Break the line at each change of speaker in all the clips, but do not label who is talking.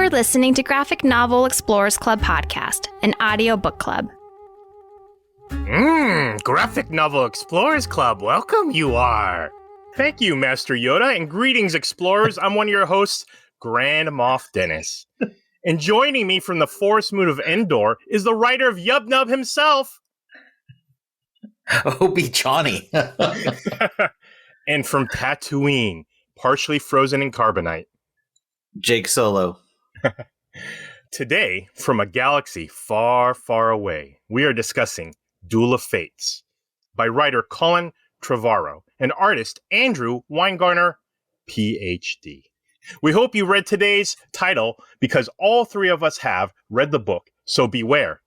You're listening to Graphic Novel Explorers Club podcast, an audio book club.
Graphic Novel Explorers Club, welcome you are. Thank you, Master Yoda, and greetings, explorers. I'm one of your hosts, Grand Moff Dennis. And joining me from the Forest Moon of Endor is the writer of Yub Nub himself.
Obi Johnny.
And from Tatooine, partially frozen in carbonite,
Jake Solo.
Today, from a galaxy far, far away, we are discussing Duel of Fates by writer Colin Trevorrow and artist Andrew Weingarner, Ph.D. We hope you read today's title because all three of us have read the book, so beware.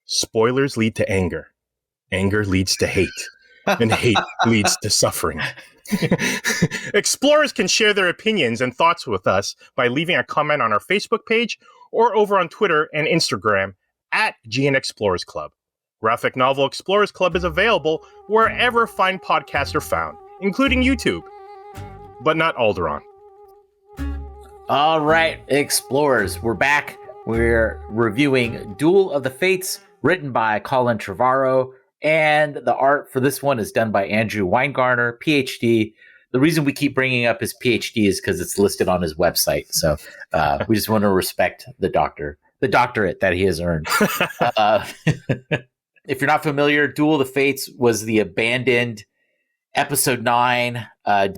Spoilers lead to anger. Anger leads to hate. And hate leads to suffering. Explorers can share their opinions and thoughts with us by leaving a comment on our Facebook page or over on Twitter and Instagram at GN Explorers Club. Graphic Novel Explorers Club is available wherever fine podcasts are found, including YouTube, but not Alderaan.
All right, Explorers, we're back. We're reviewing Duel of the Fates, written by Colin Trevorrow, and the art for this one is done by Andrew Weingarner, PhD. The reason we keep bringing up his PhD is because it's listed on his website. So we just want to respect the doctorate that he has earned. If you're not familiar, Duel of the Fates was the abandoned Episode 9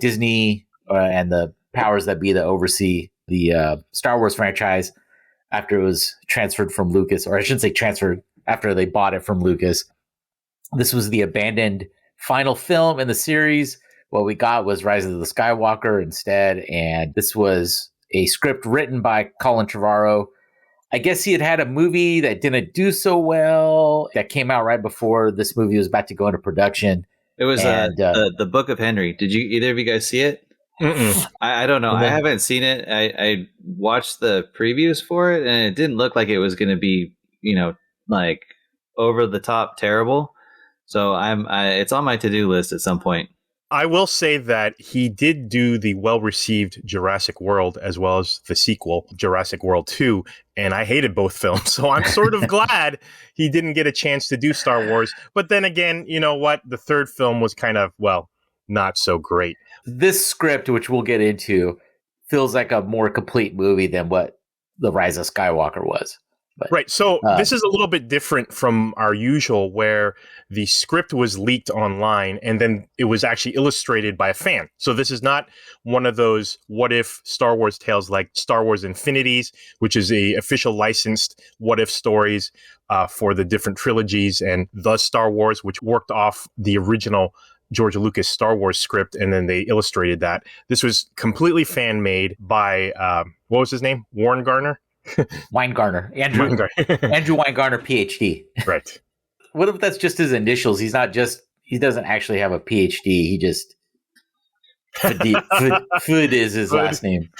Disney and the powers that be that oversee the Star Wars franchise after it was transferred from Lucas, or I shouldn't say transferred, after they bought it from Lucas. This was the abandoned final film in the series. What we got was Rise of the Skywalker instead, and this was a script written by Colin Trevorrow. I guess he had a movie that didn't do so well, that came out right before this movie was about to go into production.
It was the Book of Henry. Did either of you guys see it? I don't know. I haven't seen it. I watched the previews for it, and it didn't look like it was going to be, like over the top terrible. So it's on my to-do list at some point.
I will say that he did do the well-received Jurassic World as well as the sequel, Jurassic World 2, and I hated both films. So I'm sort of glad he didn't get a chance to do Star Wars. But then again, you know what? The third film was kind of, not so great.
This script, which we'll get into, feels like a more complete movie than what The Rise of Skywalker was. But,
right. So this is a little bit different from our usual, where the script was leaked online and then it was actually illustrated by a fan. So this is not one of those what if Star Wars tales like Star Wars Infinities, which is a official licensed what if stories for the different trilogies, and The Star Wars, which worked off the original George Lucas Star Wars script, and then they illustrated that. This was completely fan made by, what was his name? Warren Garner?
Weingarner. Andrew Weingarner, PhD.
Right.
What if that's just his initials? He doesn't actually have a PhD. He just Fud is his last name.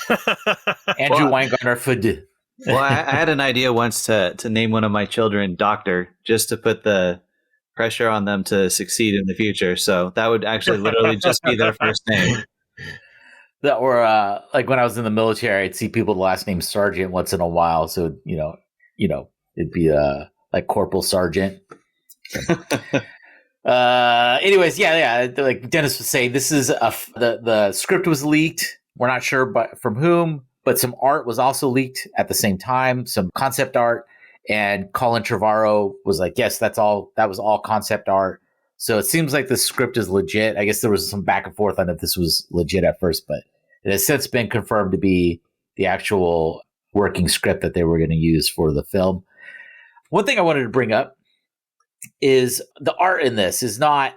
Andrew Weingarner Fud.
Well, I had an idea once to name one of my children Doctor, just to put the pressure on them to succeed in the future. So that would actually literally just be their first name.
Or like when I was in the military, I'd see people with the last name Sergeant once in a while. So it'd be like Corporal Sergeant. Anyways, yeah. Like Dennis was saying, this is the script was leaked. We're not sure, from whom, but some art was also leaked at the same time. Some concept art, and Colin Trevorrow was like, "Yes, that was all concept art." So it seems like the script is legit. I guess there was some back and forth on if this was legit at first, but it has since been confirmed to be the actual working script that they were going to use for the film. One thing I wanted to bring up is the art in this is not,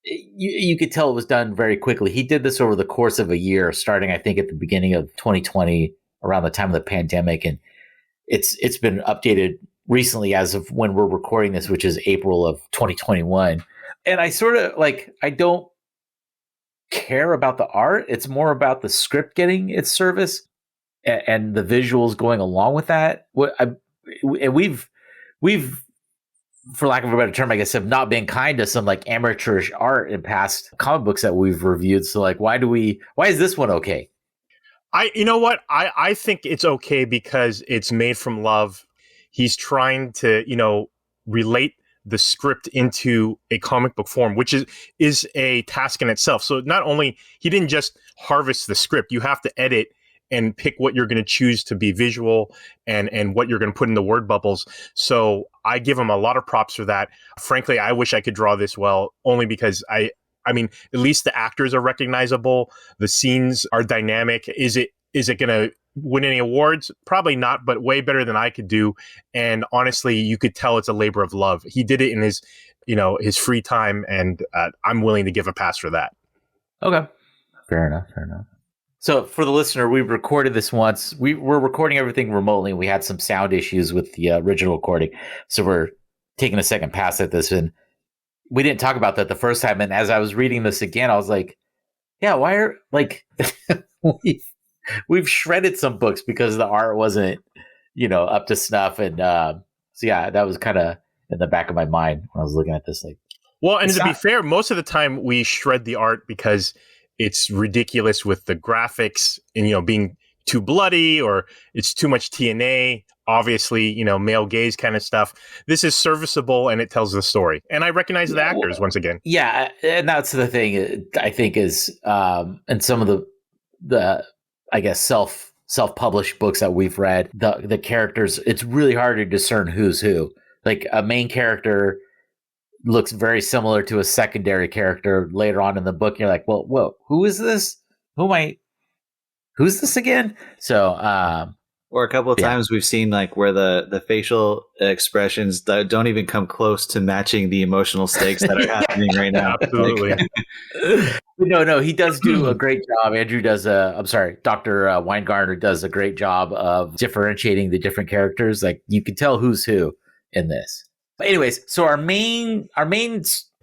you could tell it was done very quickly. He did this over the course of a year, starting, I think, at the beginning of 2020, around the time of the pandemic. And it's been updated recently as of when we're recording this, which is April of 2021. And I sort of I don't care about the art. It's more about the script getting its service and the visuals going along with that. We've, for lack of a better term, I guess, have not been kind to some amateurish art in past comic books that we've reviewed. So why is this one okay?
You know what? I think it's okay because it's made from love. He's trying to, relate the script into a comic book form, which is a task in itself. So not only he didn't just harvest the script, you have to edit and pick what you're going to choose to be visual and what you're going to put in the word bubbles. So I give him a lot of props for that. Frankly, I wish I could draw this well, only because I mean, at least the actors are recognizable. The scenes are dynamic. Is it going to win any awards? Probably not, but way better than I could do. And honestly, you could tell it's a labor of love. He did it in his free time, and I'm willing to give a pass for that.
Okay. Fair enough. So for the listener, we recorded this once. We're recording everything remotely. We had some sound issues with the original recording. So we're taking a second pass at this. And we didn't talk about that the first time. And as I was reading this again, I was like, yeah, why are we've shredded some books because the art wasn't, up to snuff. And so yeah, that was kind of in the back of my mind when I was looking at this.
Well, and to be fair, most of the time we shred the art because it's ridiculous with the graphics and, being too bloody, or it's too much TNA, obviously, male gaze kind of stuff. This is serviceable and it tells the story. And I recognize the actors once again.
Yeah. And that's the thing I think is, and some of the I guess, self-published books that we've read, the characters, it's really hard to discern who's who. Like a main character looks very similar to a secondary character later on in the book. You're like, well, whoa, who is this? Who's this again? So,
or a couple of times we've seen where the facial expressions don't even come close to matching the emotional stakes that are happening right now.
Absolutely.
No, he does do a great job. Dr. Weingartner does a great job of differentiating the different characters. Like you can tell who's who in this. But anyways, so our main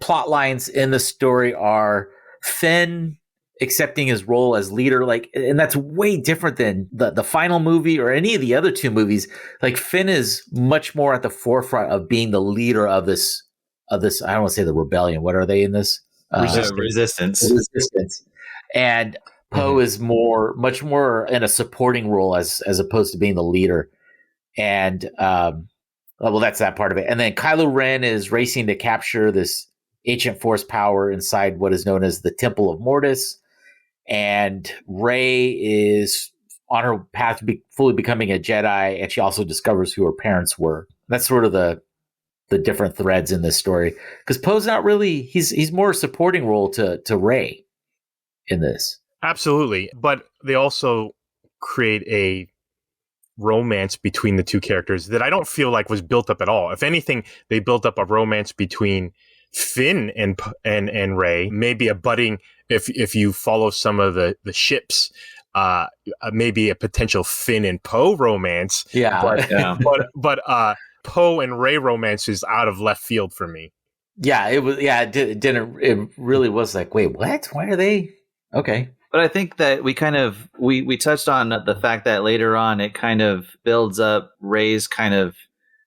plot lines in the story are Finn accepting his role as leader, and that's way different than the final movie or any of the other two movies. Like Finn is much more at the forefront of being the leader of this. I don't want to say the rebellion. What are they in this?
Resistance.
And Poe is much more in a supporting role as opposed to being the leader. And well, that's that part of it. And then Kylo Ren is racing to capture this ancient force power inside what is known as the Temple of Mortis. And Rey is on her path to fully becoming a Jedi, and she also discovers who her parents were. That's sort of the different threads in this story, because Poe's not really he's more a supporting role to Rey in this.
Absolutely, but they also create a romance between the two characters that I don't feel like was built up at all. If anything, they built up a romance between Finn and Rey, maybe a budding, if you follow some of the ships, maybe a potential Finn and Poe romance.
Yeah.
But Poe and Rey romance is out of left field for me.
Yeah, it was. Yeah, it really was like, wait, what? Why are they? Okay.
But I think that we touched on the fact that later on it kind of builds up Rey's kind of,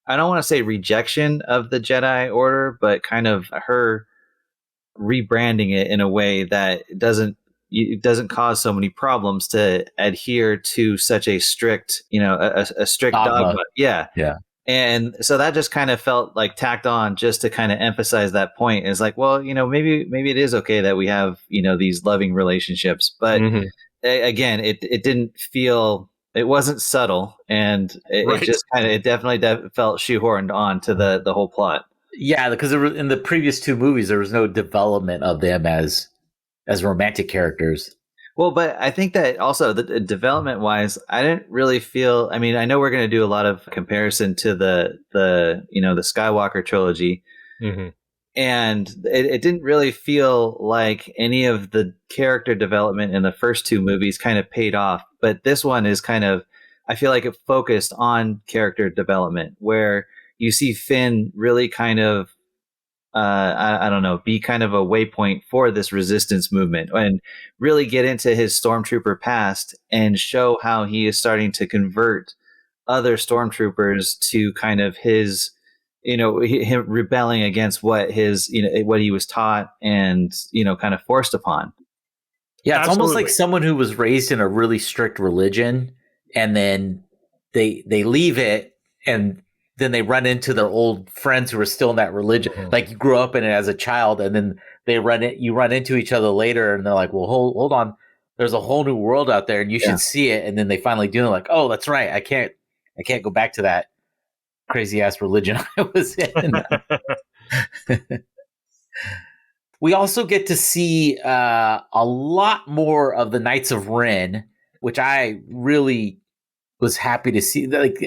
I don't want to say rejection of the Jedi Order, but kind of her rebranding it in a way that it doesn't cause so many problems to adhere to such a strict, a strict dogma. Yeah. And so that just kind of felt like tacked on just to kind of emphasize that point. It's like, well, maybe it is okay that we have, these loving relationships. But again, it didn't feel, it wasn't subtle. And it just it definitely felt shoehorned on to the whole plot.
Yeah, because in the previous two movies, there was no development of them as romantic characters.
Well, but I think that also the development wise, I didn't really feel. I mean, I know we're going to do a lot of comparison to the Skywalker trilogy, and it didn't really feel like any of the character development in the first two movies kind of paid off. But this one is kind of, I feel like it focused on character development, where you see Finn really kind of, I don't know, be kind of a waypoint for this resistance movement and really get into his stormtrooper past and show how he is starting to convert other stormtroopers to kind of his, him rebelling against what his, what he was taught and, kind of forced upon.
Yeah, it's almost
Absolutely.
like someone who was raised in a really strict religion, and then they leave it, and then they run into their old friends who are still in that religion.
Mhm.
Like you grew up in it as a child, and then you run into each other later, and they're like, "Well, hold on, there's a whole new world out there, and you should see it." And then they finally do, and like, "Oh, that's right, I can't go back to that crazy ass religion I was in." We also get to see a lot more of the Knights of Ren, which I really was happy to see. Like,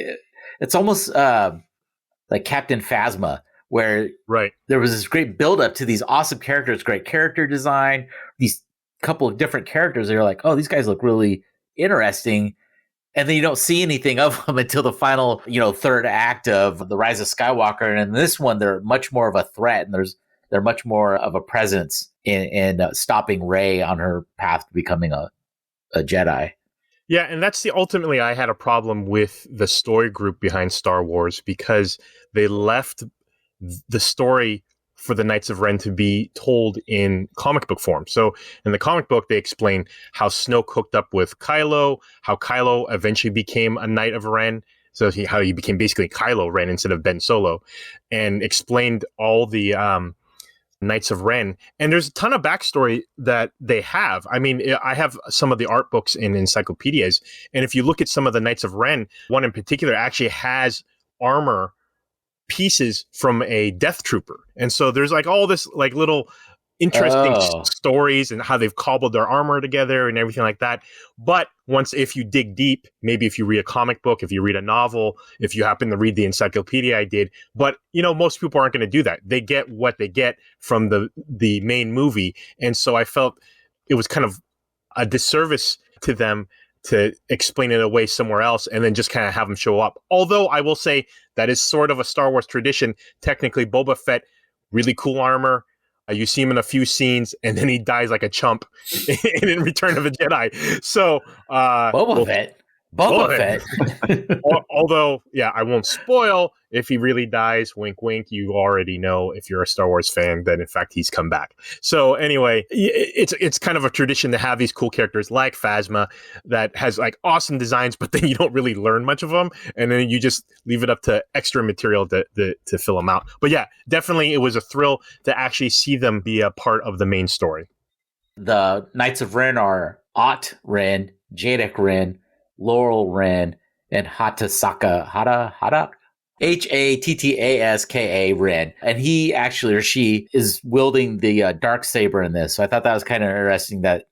it's almost like Captain Phasma, where
Right.
there was this great buildup to these awesome characters, great character design, these couple of different characters. They're like, oh, these guys look really interesting. And then you don't see anything of them until the final, third act of The Rise of Skywalker. And in this one, they're much more of a threat, and they're much more of a presence in stopping Rey on her path to becoming a Jedi.
Yeah, and that's ultimately I had a problem with the story group behind Star Wars because they left the story for the Knights of Ren to be told in comic book form. So in the comic book, they explain how Snoke hooked up with Kylo, how Kylo eventually became a Knight of Ren. So how he became basically Kylo Ren instead of Ben Solo, and explained all the Knights of Ren. And there's a ton of backstory that they have. I mean, I have some of the art books in encyclopedias. And if you look at some of the Knights of Ren, one in particular actually has armor pieces from a Death Trooper. And so there's like all this like little interesting stories and how they've cobbled their armor together and everything like that. But if you dig deep, maybe if you read a comic book, if you read a novel, if you happen to read the encyclopedia I did, but most people aren't going to do that. They get what they get from the main movie. And so I felt it was kind of a disservice to them to explain it away somewhere else and then just kind of have them show up. Although I will say that is sort of a Star Wars tradition. Technically, Boba Fett, really cool armor. You see him in a few scenes, and then he dies like a chump in Return of a Jedi. So,
Boba Fett.
Although, yeah, I won't spoil if he really dies. Wink, wink. You already know if you're a Star Wars fan that in fact he's come back. So anyway, it's kind of a tradition to have these cool characters like Phasma that has like awesome designs, but then you don't really learn much of them, and then you just leave it up to extra material to fill them out. But yeah, definitely, it was a thrill to actually see them be a part of the main story.
The Knights of Ren are Ott Ren, Jadek Ren, Laurel Ren, and Hattaska Hattaska Ren. And he actually, or she, is wielding the dark saber in this. So I thought that was kind of interesting that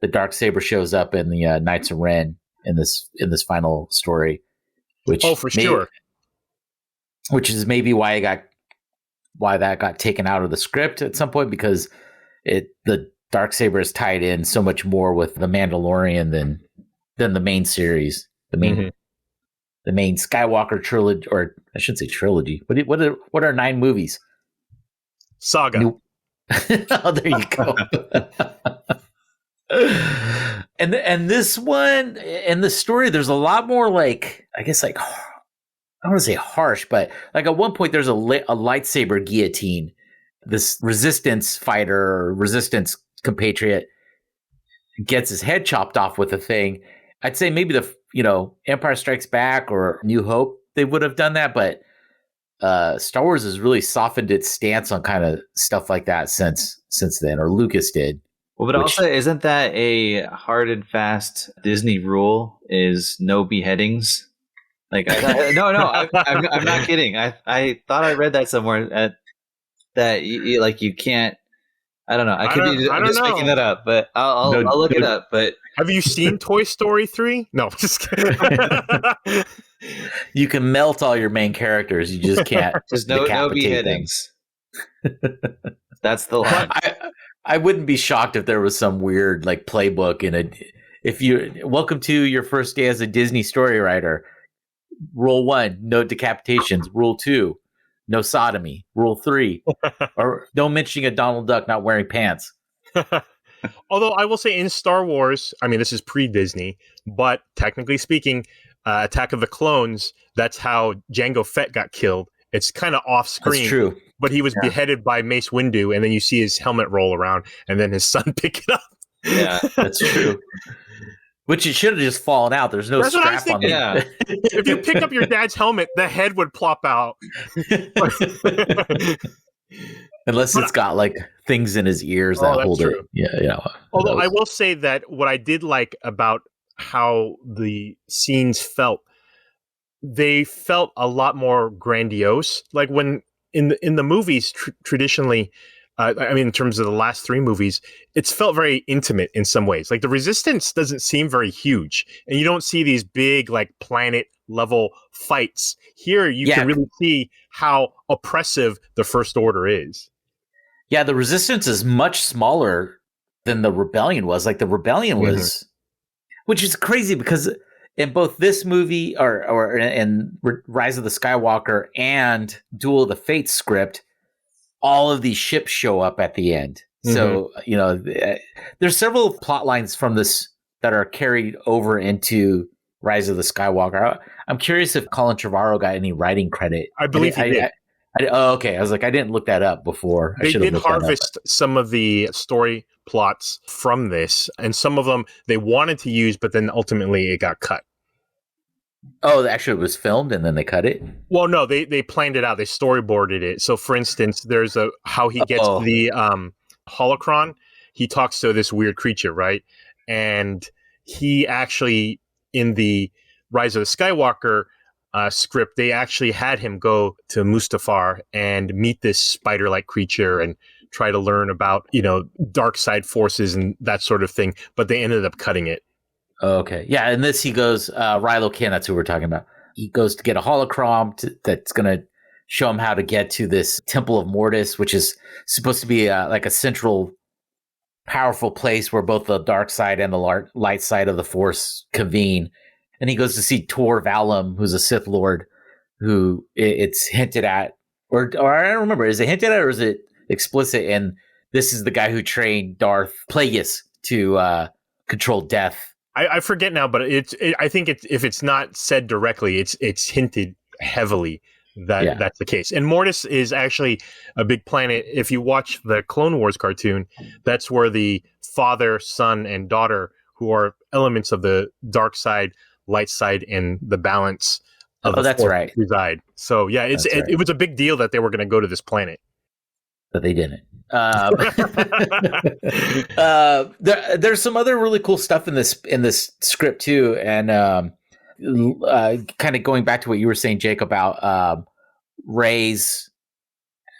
the dark saber shows up in the Knights of Ren in this final story. Which
sure.
Which is maybe why that got taken out of the script at some point, because the dark saber is tied in so much more with the Mandalorian than the main series, the main Skywalker trilogy, or I shouldn't say trilogy. What are 9 movies?
Saga.
Oh, there you go. and this one, and the story, there's a lot more like, I guess, like, I don't want to say harsh, but like at one point there's a lightsaber guillotine. This resistance fighter or resistance compatriot gets his head chopped off with a thing. I'd say maybe Empire Strikes Back or New Hope, they would have done that, but Star Wars has really softened its stance on kind of stuff like that since then, or Lucas did.
Well, but also, isn't that a hard and fast Disney rule? Is no beheadings? Like, I'm not kidding. I thought I read that somewhere that you can't. I don't know. I'm just making that up, but I'll look it up. But
have you seen Toy Story 3? No, just kidding.
You can melt all your main characters. You just can't.
Just no beheadings. That's the line.
I wouldn't be shocked if there was some weird like playbook welcome to your first day as a Disney story writer. Rule 1, no decapitations. Rule 2, no sodomy. Rule 3, or no mentioning a Donald Duck not wearing pants.
Although I will say in Star Wars, I mean, this is pre-Disney, but technically speaking, Attack of the Clones, that's how Jango Fett got killed. It's kind of off screen.
That's true.
But he was beheaded by Mace Windu, and then you see his helmet roll around, and then his son pick it up.
Yeah,
that's true. Which it should have just fallen out. There's no
That's what I was
strap on the.
Yeah.
If you pick up your dad's helmet, the head would plop out.
Unless it's got like things in his ears that hold
true.
it. Yeah.
Although I will say that what I did like about how the scenes felt, they felt a lot more grandiose. Like when in the movies, traditionally, I mean, in terms of the last three movies, it's felt very intimate in some ways. Like the Resistance doesn't seem very huge, and you don't see these big like planet level fights. Here, you can really see how oppressive the First Order is.
Yeah, the Resistance is much smaller than the Rebellion was. Like the Rebellion was, which is crazy because in both this movie or in Rise of the Skywalker and Duel of the Fates script, all of these ships show up at the end. So, there's several plot lines from this that are carried over into Rise of the Skywalker. I'm curious if Colin Trevorrow got any writing credit.
I believe he did.
Okay. I was like, I didn't look that up before.
They did harvest some of the story plots from this, and some of them they wanted to use, but then ultimately it got cut.
Oh, actually, it was filmed and then they cut it?
Well, no, they planned it out. They storyboarded it. So, for instance, there's how he gets the holocron. He talks to this weird creature, right? And he actually, in the Rise of the Skywalker script, they actually had him go to Mustafar and meet this spider-like creature and try to learn about, dark side forces and that sort of thing. But they ended up cutting it.
Okay. Yeah. And this, he goes, Rilo Ken, that's who we're talking about. He goes to get a holocron that's going to show him how to get to this Temple of Mortis, which is supposed to be like a central, powerful place where both the dark side and the light side of the Force convene. And he goes to see Tor Valum, who's a Sith Lord, who it's hinted at, or I don't remember, is it hinted at or is it explicit? And this is the guy who trained Darth Plagueis to control death.
I forget now, but I think if it's not said directly, it's hinted heavily that that's the case. And Mortis is actually a big planet. If you watch the Clone Wars cartoon, that's where the father, son, and daughter, who are elements of the dark side, light side, and the balance of the Force reside. So yeah, it was a big deal that they were going to go to this planet.
But they didn't. There's some other really cool stuff in this script too, and kind of going back to what you were saying, Jake, about Rey's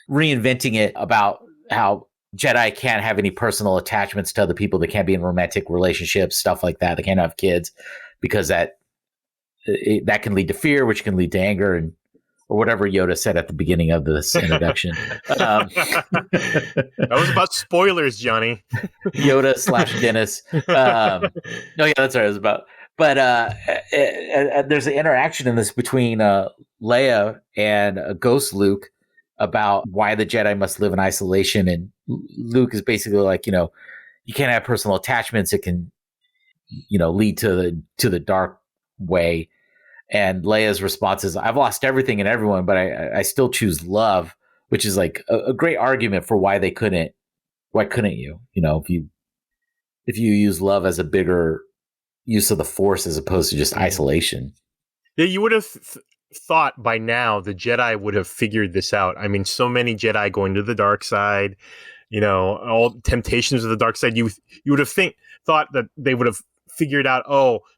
reinventing it about how Jedi can't have any personal attachments to other people. They can't be in romantic relationships, stuff like that. They can't have kids because that can lead to fear, which can lead to anger and. Or whatever Yoda said at the beginning of this introduction.
That was about spoilers, Johnny.
Yoda / Dennis. No, yeah, that's what it was about. But there's an interaction in this between Leia and Ghost Luke about why the Jedi must live in isolation. And Luke is basically like, you can't have personal attachments. It can, lead to the dark way. And Leia's response is, I've lost everything and everyone, but I still choose love, which is like a great argument for why couldn't you? If you use love as a bigger use of the Force as opposed to just isolation.
Yeah, you would have thought by now the Jedi would have figured this out. I mean, so many Jedi going to the dark side, all temptations of the dark side. You would have thought that they would have figured out,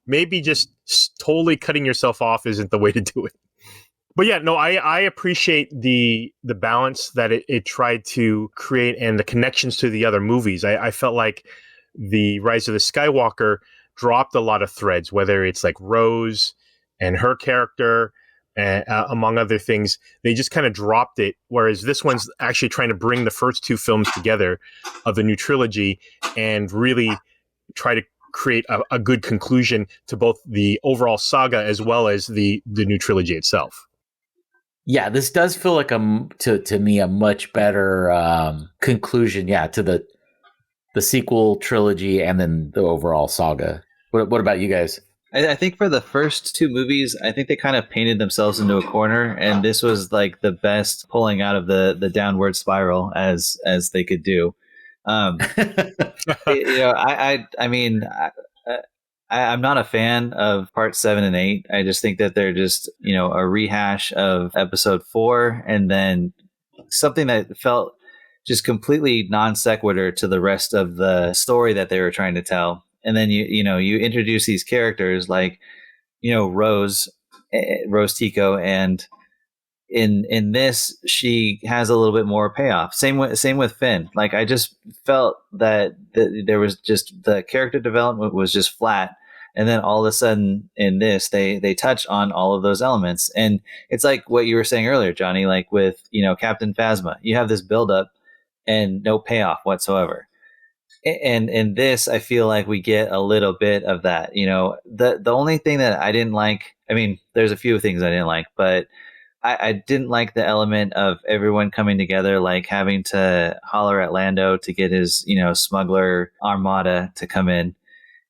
maybe just totally cutting yourself off isn't the way to do it. But yeah, no, I appreciate the balance that it tried to create and the connections to the other movies. I felt like the Rise of the Skywalker dropped a lot of threads, whether it's like Rose and her character, among other things. They just kind of dropped it, whereas this one's actually trying to bring the first two films together of the new trilogy and really try to create a good conclusion to both the overall saga as well as the new trilogy itself.
Yeah, this does feel like to me a much better conclusion. Yeah, to the sequel trilogy and then the overall saga. What about you guys?
I think for the first two movies, I think they kind of painted themselves into a corner, and this was like the best pulling out of the downward spiral as they could do. I mean, I'm not a fan of parts 7 and 8. I just think that they're just, a rehash of episode 4, and then something that felt just completely non sequitur to the rest of the story that they were trying to tell. And then you introduce these characters like, Rose Tico, and in this she has a little bit more payoff. Same with Finn. Like, I just felt that there was just, the character development was just flat, and then all of a sudden in this they touch on all of those elements. And it's like what you were saying earlier, Johnny, like with Captain Phasma, you have this build up and no payoff whatsoever. And in this, I feel like we get a little bit of that. The only thing that I didn't like, I mean, there's a few things I didn't like, but I didn't like the element of everyone coming together, like having to holler at Lando to get his, smuggler armada to come in.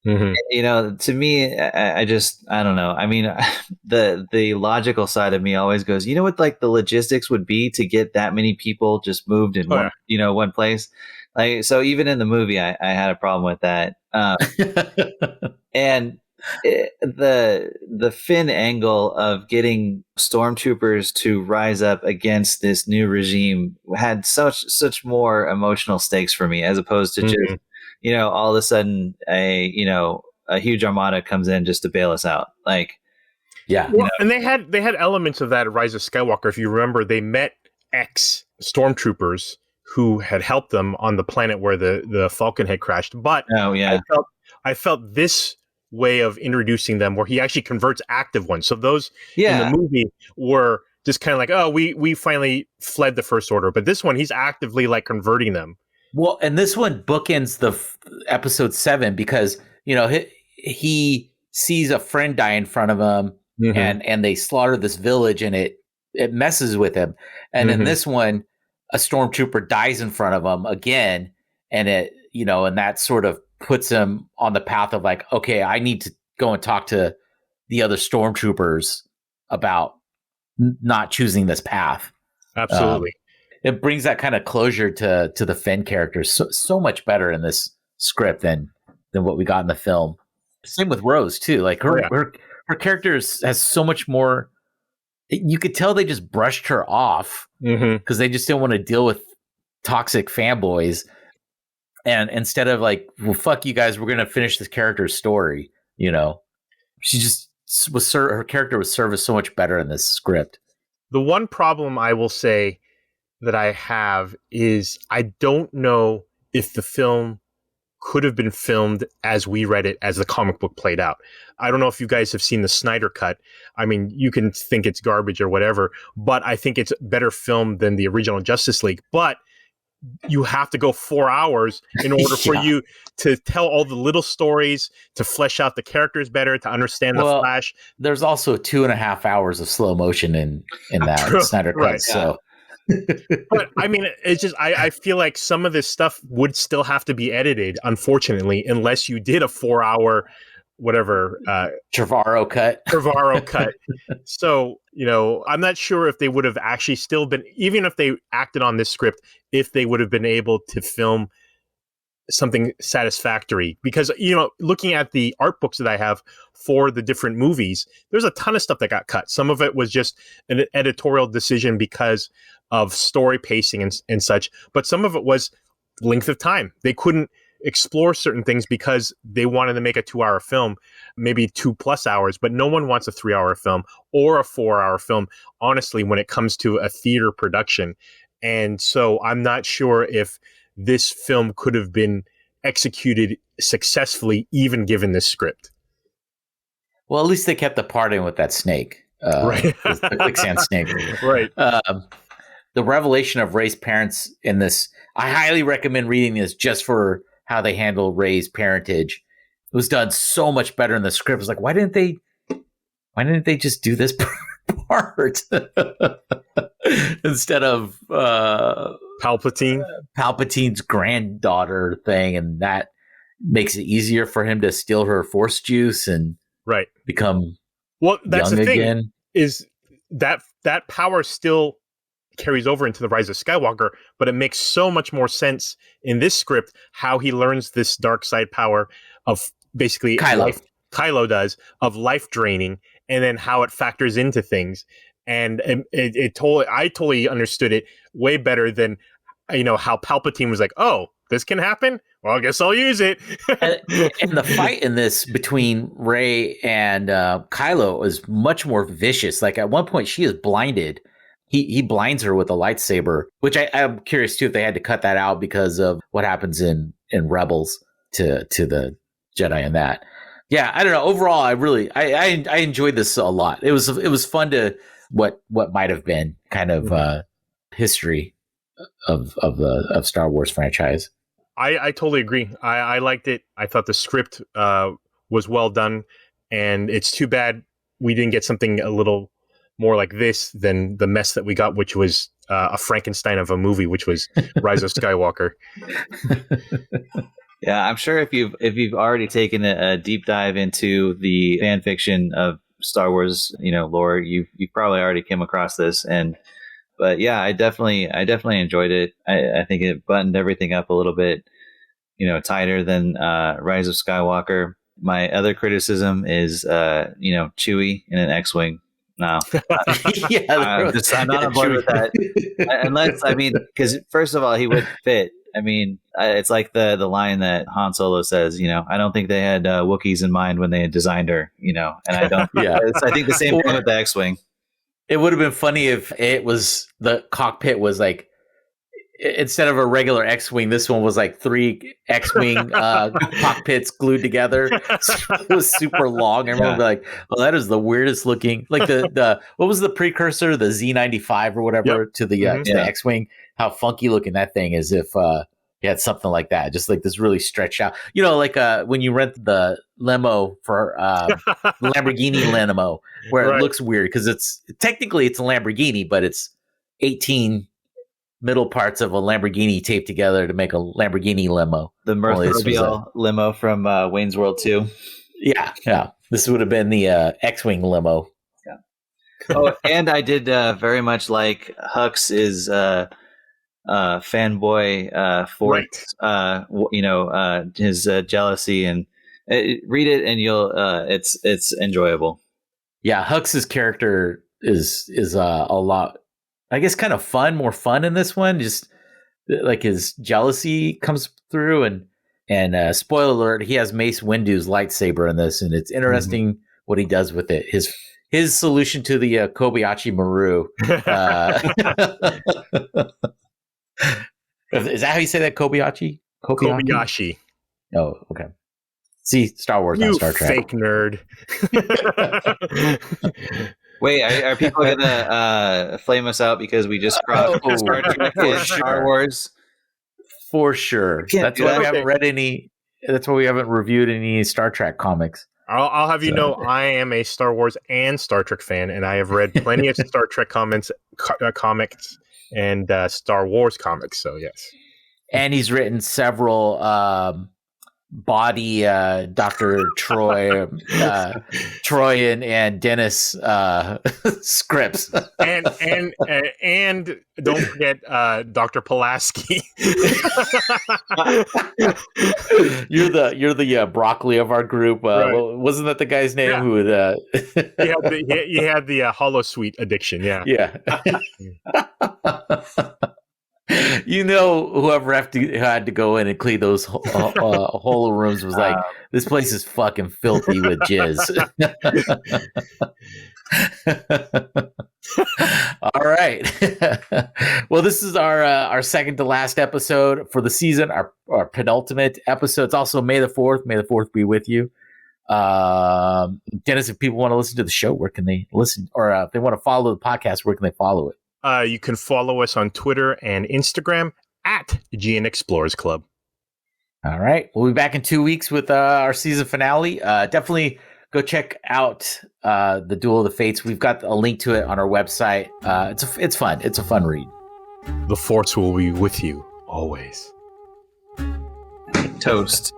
Mm-hmm.
To me, I don't know. I mean, the logical side of me always goes, what like the logistics would be to get that many people just moved in one place. Like, so even in the movie, I had a problem with that. And the Finn angle of getting stormtroopers to rise up against this new regime had such more emotional stakes for me, as opposed to just all of a sudden a huge armada comes in just to bail us out. Like, yeah.
Well, and they had elements of that at Rise of Skywalker. If you remember, they met ex stormtroopers who had helped them on the planet where the Falcon had crashed. But I felt this way of introducing them, where he actually converts active ones. So those in the movie were just kind of like, oh, we finally fled the First Order. But this one, he's actively like converting them.
Well, and this one bookends the episode 7 because, he sees a friend die in front of him, and they slaughter this village, and it messes with him. And in this one, a stormtrooper dies in front of him again, and and that sort of puts him on the path of like, okay, I need to go and talk to the other stormtroopers about not choosing this path.
Absolutely.
It brings that kind of closure to the Finn characters so much better in this script than what we got in the film. Same with Rose too. Like her character has so much more. You could tell they just brushed her off because they just didn't want to deal with toxic fanboys. And instead of like, well, fuck you guys, we're going to finish this character's story. She just her character was serviced so much better in this script.
The one problem I will say that I have is I don't know if the film could have been filmed as we read it, as the comic book played out. I don't know if you guys have seen the Snyder cut. I mean, you can think it's garbage or whatever, but I think it's better filmed than the original Justice League. But you have to go 4 hours in order for you to tell all the little stories, to flesh out the characters better, to understand the Flash.
There's also 2.5 hours of slow motion in that Snyder cut. Right, so.
But I mean, it's just I feel like some of this stuff would still have to be edited, unfortunately, unless you did a 4 hour whatever
Trevorrow cut.
So I'm not sure if they would have actually still been, even if they acted on this script, if they would have been able to film something satisfactory. Because looking at the art books that I have for the different movies, there's a ton of stuff that got cut. Some of it was just an editorial decision because of story pacing and such, but some of it was length of time. They couldn't explore certain things because they wanted to make a 2-hour film, maybe 2+ hours, but no one wants a 3-hour film or a 4-hour film, honestly, when it comes to a theater production. And so I'm not sure if this film could have been executed successfully, even given this script.
Well, at least they kept the part in with that snake,
right?
The quicksand snake,
right?
The revelation of Rey's parents in this, I highly recommend reading this just for how they handle Rey's parentage. It was done so much better in the script. It's like, why didn't they just do this part instead of Palpatine's granddaughter thing, and that makes it easier for him to steal her Force juice and become
that's
young
the thing
again.
Is that power still carries over into the Rise of Skywalker, but it makes so much more sense in this script how he learns this dark side power of basically Kylo does, of life draining, and then how it factors into things. And I totally understood it way better than, how Palpatine was like, oh, this can happen? Well, I guess I'll use it.
and the fight in this between Rey and Kylo is much more vicious. Like at one point, she is blinded. He blinds her with a lightsaber, which I'm curious too if they had to cut that out because of what happens in Rebels to the Jedi in that. Yeah, I don't know. Overall, I enjoyed this a lot. It was fun to what might have been kind of history of Star Wars franchise.
I totally agree. I liked it. I thought the script was well done, and it's too bad we didn't get something a little more like this than the mess that we got, which was a Frankenstein of a movie, which was Rise of Skywalker.
Yeah, I'm sure if you've already taken a deep dive into the fan fiction of Star Wars, lore, you've probably already come across this. But yeah, I definitely enjoyed it. I think it buttoned everything up a little bit, tighter than Rise of Skywalker. My other criticism is, Chewie in an X-wing. No, I'm not on board with that. Unless, because first of all, he wouldn't fit. It's like the line that Han Solo says, I don't think they had Wookiees in mind when they had designed her, and I don't. Yeah, I think the same thing with the X-wing.
It would have been funny if the cockpit was like, instead of a regular X-wing, this one was like 3 X-wing cockpits glued together. So it was super long. Everyone would be like, "Oh, that is the weirdest looking." Like the what was the precursor, the Z95 or whatever to the X-wing? How funky looking that thing is! If you had something like that, just like this really stretched out. Like when you rent the limo for Lamborghini limo, where it looks weird because it's technically a Lamborghini, but it's 18 middle parts of a Lamborghini taped together to make a Lamborghini limo.
The Mirthmobile limo from Wayne's World 2.
Yeah. This would have been the X-Wing limo.
Yeah. Oh, and I did very much like Hux is fanboy for his jealousy, and read it and you'll it's enjoyable.
Yeah, Hux's character is a lot, I guess, kind of more fun in this one. Just like his jealousy comes through, and spoiler alert, he has Mace Windu's lightsaber in this, and it's interesting what he does with it. His solution to the Kobayashi Maru. Is that how you say that? Kobayashi?
Kobayashi.
Oh, okay. See, Star Wars, not Star Trek.
Fake nerd.
Wait, are people gonna flame us out because we just crossed Star Trek and Star Wars?
For sure. That's why we haven't read any. That's why we haven't reviewed any Star Trek comics.
I'll have you know, I am a Star Wars and Star Trek fan, and I have read plenty of Star Trek comics and Star Wars comics. So yes,
and he's written several body Dr. Troy and Dennis scripts, and don't forget Dr. Pulaski. You're the broccoli of our group. Wasn't that the guy's name who would
he had the holosuite addiction? Yeah.
Whoever had to go in and clean those holo rooms was like, this place is fucking filthy with jizz. All right. Well, this is our second to last episode for the season, our penultimate episode. It's also May the 4th. May the 4th be with you. Dennis, if people want to listen to the show, where can they listen? Or if they want to follow the podcast, where can they follow it?
You can follow us on Twitter and Instagram at GN Explorers Club.
All right. We'll be back in 2 weeks with our season finale. Definitely go check out the Duel of the Fates. We've got a link to it on our website. It's fun. It's a fun read.
The Force will be with you always.
Toast.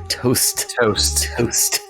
Toast.
Toast.
Toast.